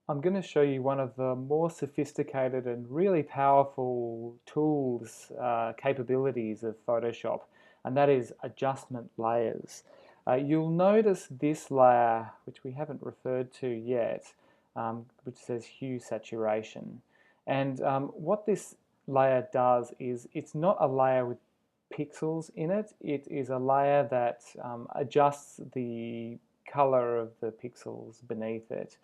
I'm going to show you one of the more sophisticated and really powerful tools, capabilities of Photoshop, and that is adjustment layers. You'll notice this layer, which we haven't referred to yet, which says hue saturation. And what this layer does is it's not a layer with pixels in it, it is a layer that adjusts the color of the pixels beneath it.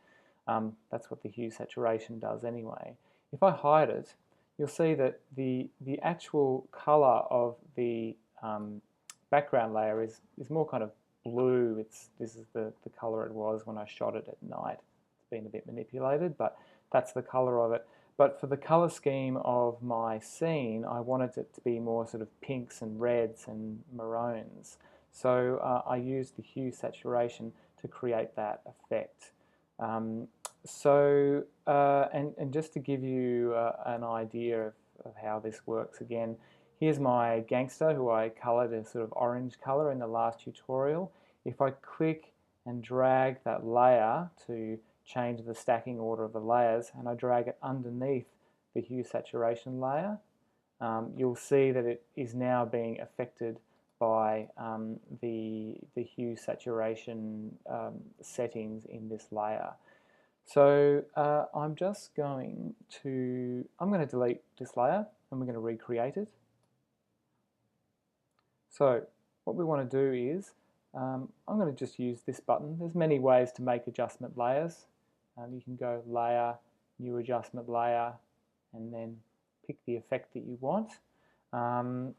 That's what the hue saturation does anyway. If I hide it, you'll see that the actual color of the background layer is more kind of blue. This is the color it was when I shot it at night. It's been a bit manipulated, but that's the color of it. But for the color scheme of my scene, I wanted it to be more sort of pinks and reds and maroons. So I used the hue saturation to create that effect. Um, and just to give you an idea of how this works again, here's my gangster who I colored a sort of orange color in the last tutorial. If I click and drag that layer to change the stacking order of the layers, and I drag it underneath the hue saturation layer, you'll see that it is now being affected by the hue saturation settings in this layer. So I'm going to delete this layer and we're going to recreate it. So what we want to do is I'm going to just use this button. There's many ways to make adjustment layers. You can go layer, new adjustment layer, and then pick the effect that you want.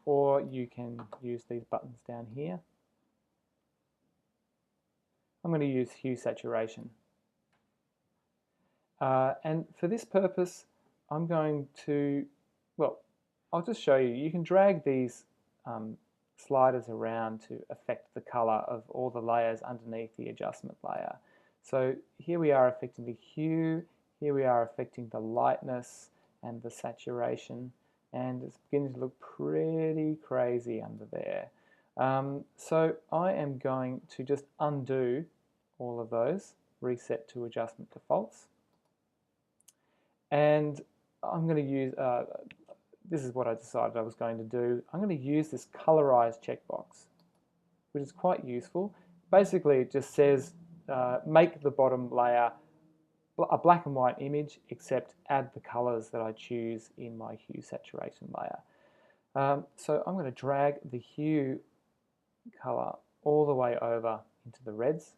Or you can use these buttons down here. I'm going to use hue saturation. And for this purpose, I'm going to, well, I'll just show you. You can drag these sliders around to affect the color of all the layers underneath the adjustment layer. So here we are affecting the hue, here we are affecting the lightness and the saturation, and it's beginning to look pretty crazy under there. So I am going to just undo all of those, reset to adjustment defaults, and I'm going to use, this is what I decided I was going to do. I'm going to use this colorize checkbox, which is quite useful. Basically, it just says make the bottom layer a black and white image, except add the colors that I choose in my hue saturation layer. So I'm going to drag the hue color all the way over into the reds,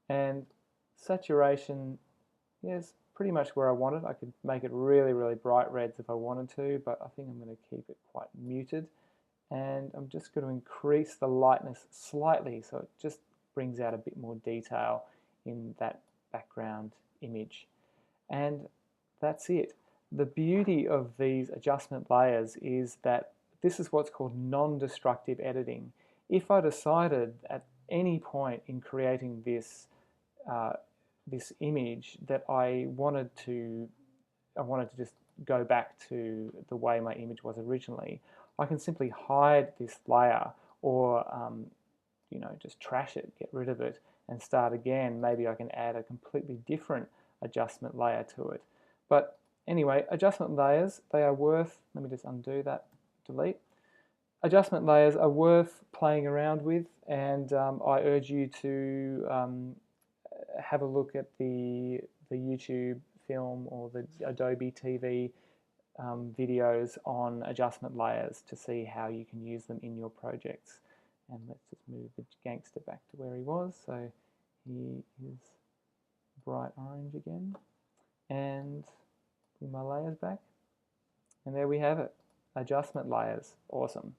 and saturation is pretty much where I want it. I could make it really, really bright reds if I wanted to, but I think I'm going to keep it quite muted. And I'm just going to increase the lightness slightly so it just brings out a bit more detail in that background image. And that's it. The beauty of these adjustment layers is that this is what's called non-destructive editing. If I decided at any point in creating this this image that I wanted to just go back to the way my image was originally, I can simply hide this layer or you know, just trash it, get rid of it, and start again. Maybe I can add a completely different adjustment layer to it. But anyway, adjustment layers, they are worth, let me just undo that, delete. Adjustment layers are worth playing around with, and I urge you to have a look at the YouTube film or the Adobe TV videos on adjustment layers to see how you can use them in your projects. And let's just move the gangster back to where he was. So he is bright orange again. And bring my layers back. And there we have it. Adjustment layers. Awesome.